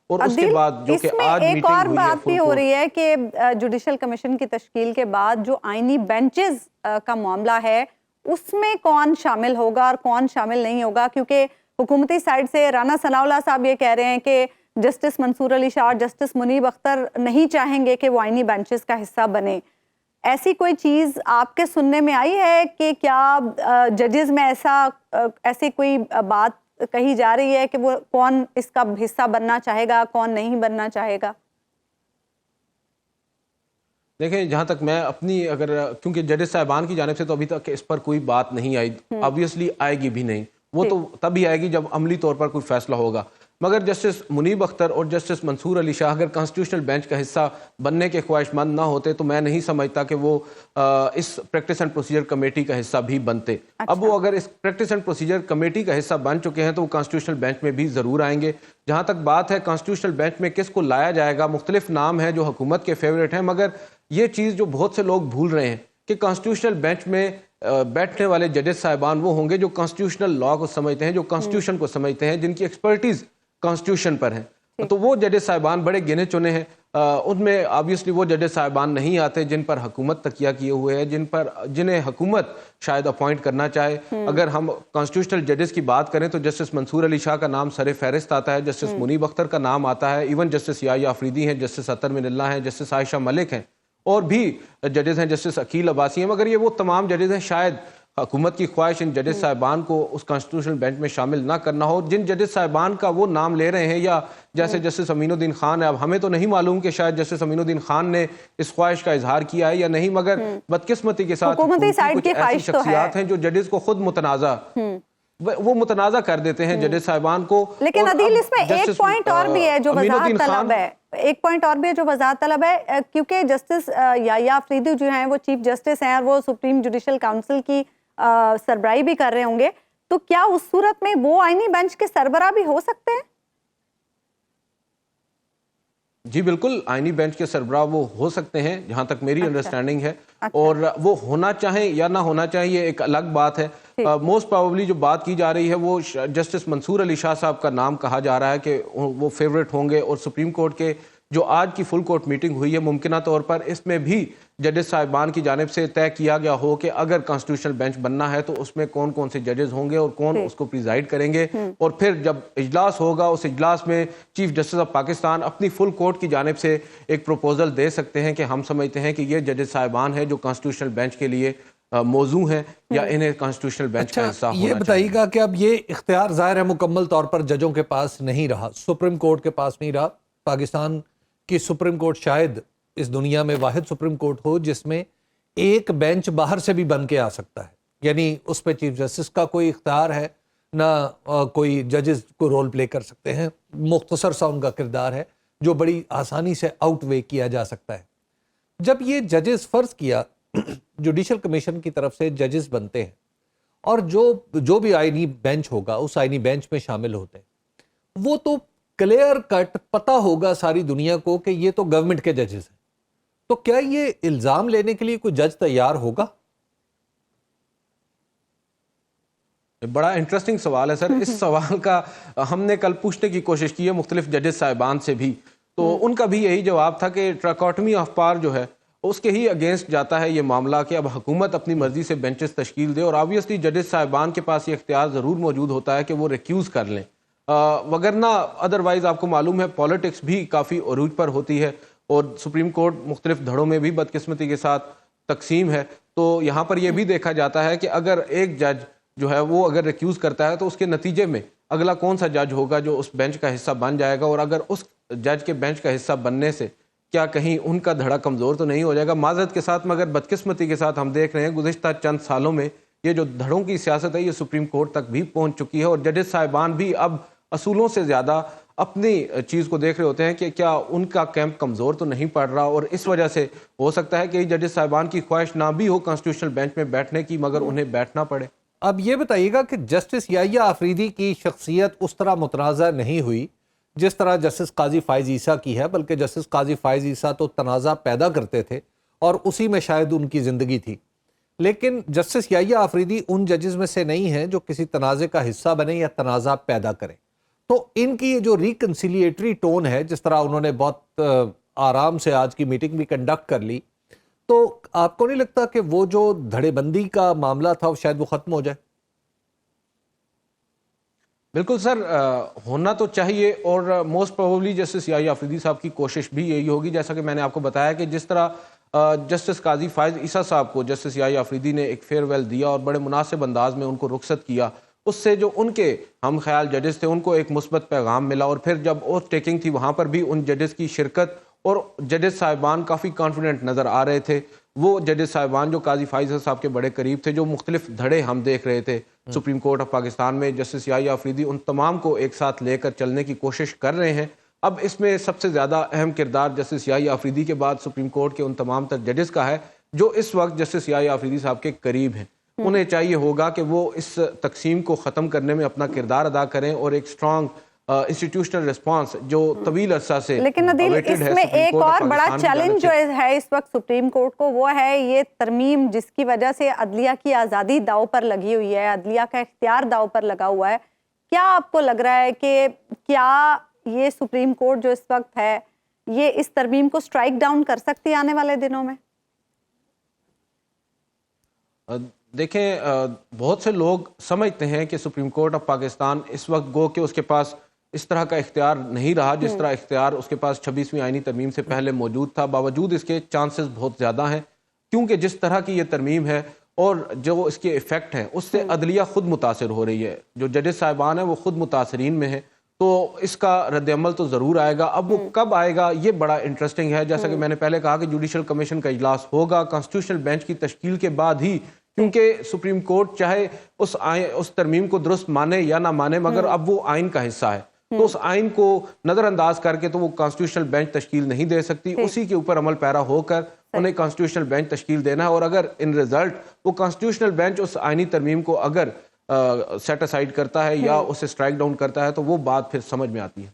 اور اس کے بعد جو کہ آج ایک اور میٹنگ ہوئی ہے بات بھی ہو رہی ہے کہ جوڈیشل کمیشن کی تشکیل کے بعد جو آئینی بینچز کا معاملہ ہے اس میں کون شامل ہوگا اور کون شامل نہیں ہوگا، کیونکہ حکومتی سائڈ سے رانا ثناء اللہ صاحب یہ کہہ رہے ہیں کہ جسٹس منصور علی شاہ اور جسٹس منیب اختر نہیں چاہیں گے کہ وہ آئینی بینچز کا حصہ بنے۔ ایسی کوئی چیز آپ کے سننے میں آئی ہے کہ کیا ججز میں ایسی کوئی بات کہی جا رہی ہے کہ وہ کون اس کا حصہ بننا چاہے گا، کون نہیں بننا چاہے گا؟ دیکھیں، جہاں تک میں اپنی کیونکہ ججز صاحبان کی جانب سے تو ابھی تک اس پر کوئی بات نہیں آئی، آبویسلی آئے گی بھی نہیں، وہ تو تبھی آئے گی جب عملی طور پر کوئی فیصلہ ہوگا۔ مگر جسٹس منیب اختر اور جسٹس منصور علی شاہ اگر کانسٹیٹیوشنل بینچ کا حصہ بننے کے خواہش مند نہ ہوتے تو میں نہیں سمجھتا کہ وہ اس پریکٹس اینڈ پروسیجر کمیٹی کا حصہ بھی بنتے۔ اب وہ اگر اس پریکٹس اینڈ پروسیجر کمیٹی کا حصہ بن چکے ہیں تو وہ کانسٹیٹیوشنل بینچ میں بھی ضرور آئیں گے۔ جہاں تک بات ہے کانسٹیٹیوشنل بینچ میں کس کو لایا جائے گا، مختلف نام ہیں جو حکومت کے فیورٹ ہیں، مگر یہ چیز جو بہت سے لوگ بھول رہے ہیں کہ کانسٹیٹیوشنل بینچ میں بیٹھنے والے ججز صاحبان وہ ہوں گے جو کانسٹیٹیوشنل لا کو سمجھتے ہیں، جو کانسٹیٹیوشن کو سمجھتے ہیں، جن کی ایکسپرٹیز کانسٹیٹیوشن پر ہے۔ تو وہ ججز صاحبان بڑے گنے چنے ہیں، ان میں آبویسلی وہ ججز صاحبان نہیں آتے جن پر حکومت تکیہ کیے ہوئے ہیں، جنہیں حکومت شاید اپوائنٹ کرنا چاہے۔ اگر ہم کانسٹیٹیوشنل ججز کی بات کریں تو جسٹس منصور علی شاہ کا نام سر فہرست آتا ہے، جسٹس منیب اختر کا نام آتا ہے، ایون جسٹس یحییٰ آفریدی ہیں، جسٹس اطہر من اللہ ہیں، جسٹس عائشہ ملک ہیں، اور بھی ججز ہیں، جسٹس عقیل عباسی ہیں، مگر یہ وہ تمام ججز ہیں۔ شاید حکومت کی خواہش ان ججز صاحبان کو اس کانسٹیٹیوشنل بینچ میں شامل نہ کرنا ہو۔ جن ججز صاحبان کا وہ نام لے رہے ہیں، یا جیسے جسٹس امین الدین خان ہے، اب ہمیں تو نہیں معلوم کہ شاید جسٹس امین الدین خان نے اس خواہش کا اظہار کیا ہے یا نہیں، مگر بدقسمتی کے ساتھ کچھ ایسی شخصیات ہیں جو ججز کو خود متنازع کر دیتے ہیں ججز صاحبان کو۔ لیکن عدیل اس میں ایک پوائنٹ اور بھی ہے جو وضاحت طلب ہے، جو وضاحت طلب ہے، کیونکہ جسٹس یحییٰ آفریدی جو ہیں وہ چیف جسٹس ہیں اور وہ سپریم جوڈیشل کاؤنسل کی سربراہی بھی کر رہے ہوں گے، تو کیا اس صورت میں وہ آئینی بینچ کے سربراہ بھی ہو سکتے ہیں؟ جی بالکل، آئینی بینچ کے سربراہ وہ ہو سکتے ہیں جہاں تک میری انڈرسٹینڈنگ ہے، اور وہ ہونا چاہیں یا نہ ہونا چاہیں یہ ایک الگ بات ہے۔ موسٹ پروبیبلی جو بات کی جا رہی ہے وہ جسٹس منصور علی شاہ صاحب کا نام کہا جا رہا ہے کہ وہ فیورٹ ہوں گے، اور سپریم کورٹ کے جو آج کی فل کورٹ میٹنگ ہوئی ہے ممکنہ طور پر اس میں بھی ججز صاحبان کی جانب سے طے کیا گیا ہو کہ اگر کانسٹیٹیوشنل بینچ بننا ہے تو اس میں کون کون سے ججز ہوں گے اور کون اس کو پریزائڈ کریں گے، اور پھر جب اجلاس ہوگا اس اجلاس میں چیف جسٹس آف پاکستان اپنی فل کورٹ کی جانب سے ایک پروپوزل دے سکتے ہیں کہ ہم سمجھتے ہیں کہ یہ ججز صاحبان ہیں جو کانسٹیٹیوشنل بینچ کے لیے موضوع ہیں، یا انہیں کانسٹیٹیوشنل بینچ کا حصہ ہونا چاہیے۔ یہ بتائیے گا کہ اب یہ اختیار ظاہر ہے مکمل طور پر ججوں کے پاس نہیں رہا، سپریم کورٹ کے پاس نہیں رہا۔ پاکستان کی سپریم کورٹ شاید اس دنیا میں واحد سپریم کورٹ ہو جس میں ایک بینچ باہر سے بھی بن کے آ سکتا ہے، یعنی اس پہ چیف جسٹس کا کوئی اختیار ہے نہ کوئی ججز کو رول پلے کر سکتے ہیں، مختصر سا ان کا کردار ہے جو بڑی آسانی سے آؤٹ وے کیا جا سکتا ہے۔ جب یہ ججز فرض کیا جوڈیشل کمیشن کی طرف سے ججز بنتے ہیں اور جو بھی آئینی بینچ ہوگا اس آئینی بینچ میں شامل ہوتے ہیں، وہ تو کلیئر کٹ پتہ ہوگا ساری دنیا کو کہ یہ تو گورنمنٹ کے ججز ہیں، تو کیا یہ الزام لینے کے لیے کوئی جج تیار ہوگا؟ بڑا انٹرسٹنگ سوال ہے سر، اس سوال کا ہم نے کل پوچھنے کی کوشش کی ہے مختلف ججز صاحبان سے بھی، تو ان کا بھی یہی جواب تھا کہ ٹراکوٹمی آف پاور جو ہے اس کے ہی اگینسٹ جاتا ہے یہ معاملہ کہ اب حکومت اپنی مرضی سے بینچز تشکیل دے، اور آبویسلی ججز صاحبان کے پاس یہ اختیار ضرور موجود ہوتا ہے کہ وہ ریکیوز کر لیں، وگرنہ ادروائز آپ کو معلوم ہے پالیٹکس بھی کافی عروج پر ہوتی ہے، اور سپریم کورٹ مختلف دھڑوں میں بھی بدقسمتی کے ساتھ تقسیم ہے، تو یہاں پر یہ بھی دیکھا جاتا ہے کہ اگر ایک جج جو ہے وہ اگر ریکیوز کرتا ہے تو اس کے نتیجے میں اگلا کون سا جج ہوگا جو اس بینچ کا حصہ بن جائے گا، اور اگر اس جج کے بینچ کا حصہ بننے سے کیا کہیں ان کا دھڑا کمزور تو نہیں ہو جائے گا۔ معذرت کے ساتھ مگر بدقسمتی کے ساتھ ہم دیکھ رہے ہیں گزشتہ چند سالوں میں یہ جو دھڑوں کی سیاست ہے یہ سپریم کورٹ تک بھی پہنچ چکی ہے، اور ججز صاحبان بھی اب اصولوں سے زیادہ اپنی چیز کو دیکھ رہے ہوتے ہیں کہ کیا ان کا کیمپ کمزور تو نہیں پڑ رہا، اور اس وجہ سے ہو سکتا ہے کہ ججز صاحبان کی خواہش نہ بھی ہو کانسٹیٹیوشنل بینچ میں بیٹھنے کی، مگر انہیں بیٹھنا پڑے۔ اب یہ بتائیے گا کہ جسٹس یحییٰ آفریدی کی شخصیت اس طرح متنازع نہیں ہوئی جس طرح جسٹس قاضی فائز عیسیٰ کی ہے، بلکہ جسٹس قاضی فائز عیسیٰ تو تنازع پیدا کرتے تھے اور اسی میں شاید ان کی زندگی تھی، لیکن جسٹس یحییٰ آفریدی ان ججز میں سے نہیں ہیں جو کسی تنازع کا حصہ بنے یا تنازع پیدا کریں۔ تو ان کی یہ جو ریکنسیلیٹری ٹون ہے، جس طرح انہوں نے بہت آرام سے آج کی میٹنگ بھی کنڈکٹ کر لی، تو آپ کو نہیں لگتا کہ وہ جو دھڑے بندی کا معاملہ تھا وہ شاید وہ ختم ہو جائے؟ بالکل سر، ہونا تو چاہیے، اور موسٹ پروبیبلی جسٹس یحییٰ آفریدی صاحب کی کوشش بھی یہی ہوگی، جیسا کہ میں نے آپ کو بتایا کہ جس طرح جسٹس قاضی فائز عیسیٰ صاحب کو جسٹس یحییٰ آفریدی نے ایک فیئر ویل دیا اور بڑے مناسب انداز میں ان کو رخصت کیا، اس سے جو ان کے ہم خیال ججز تھے ان کو ایک مثبت پیغام ملا، اور پھر جب اوتھ ٹیکنگ تھی وہاں پر بھی ان ججز کی شرکت، اور ججز صاحبان کافی کانفیڈنٹ نظر آ رہے تھے۔ وہ ججز صاحبان جو قاضی فائز صاحب کے بڑے قریب تھے، جو مختلف دھڑے ہم دیکھ رہے تھے سپریم کورٹ آف پاکستان میں، جسٹس یحییٰ آفریدی ان تمام کو ایک ساتھ لے کر چلنے کی کوشش کر رہے ہیں۔ اب اس میں سب سے زیادہ اہم کردار جسٹس یحییٰ آفریدی کے بعد سپریم کورٹ کے ان تمام تر ججز کا ہے جو اس وقت جسٹس یحییٰ آفریدی صاحب کے قریب ہیں۔ انہیں چاہیے ہوگا کہ وہ اس تقسیم کو ختم کرنے میں اپنا کردار ادا کریں، اور ایک اسٹرانگ انسٹیٹیوشنل رسپانس جو طویل عرصہ سے لیکن عدیل، اس میں ایک اور بڑا چیلنج جو ہے اس وقت سپریم کورٹ کو، وہ ہے یہ ترمیم جس کی وجہ سے عدلیہ کی آزادی داؤ پر لگی ہوئی ہے، عدلیہ کا اختیار داؤ پر لگا ہوا ہے۔ کیا آپ کو لگ رہا ہے کہ کیا یہ سپریم کورٹ جو اس وقت ہے یہ اس ترمیم کو سٹرائک ڈاؤن کر سکتی ہے آنے والے دنوں میں؟ دیکھیں، بہت سے لوگ سمجھتے ہیں کہ سپریم کورٹ آف پاکستان اس وقت گو کہ اس کے پاس اس طرح کا اختیار نہیں رہا جس طرح اختیار اس کے پاس 26ویں آئینی ترمیم سے پہلے موجود تھا، باوجود اس کے چانسز بہت زیادہ ہیں، کیونکہ جس طرح کی یہ ترمیم ہے اور جو اس کے ایفیکٹ ہیں اس سے عدلیہ خود متاثر ہو رہی ہے، جو ججز صاحبان ہیں وہ خود متاثرین میں ہیں، تو اس کا رد عمل تو ضرور آئے گا۔ اب وہ کب آئے گا یہ بڑا انٹرسٹنگ ہے، جیسا کہ میں نے پہلے کہا کہ جوڈیشل کمیشن کا اجلاس ہوگا کانسٹیٹیوشنل بینچ کی تشکیل کے بعد ہی، کیونکہ سپریم کورٹ چاہے اس ترمیم کو درست مانے یا نہ مانے، مگر اب وہ آئین کا حصہ ہے، تو اس آئین کو نظر انداز کر کے تو وہ کانسٹیٹیوشنل بینچ تشکیل نہیں دے سکتی، اسی کے اوپر عمل پیرا ہو کر انہیں کانسٹیٹیوشنل بینچ تشکیل دینا ہے، اور اگر ان ریزلٹ وہ کانسٹیٹیوشنل بینچ اس آئینی ترمیم کو اگر سیٹ اسائیڈ کرتا ہے یا اسے سٹرائک ڈاؤن کرتا ہے تو وہ بات پھر سمجھ میں آتی ہے۔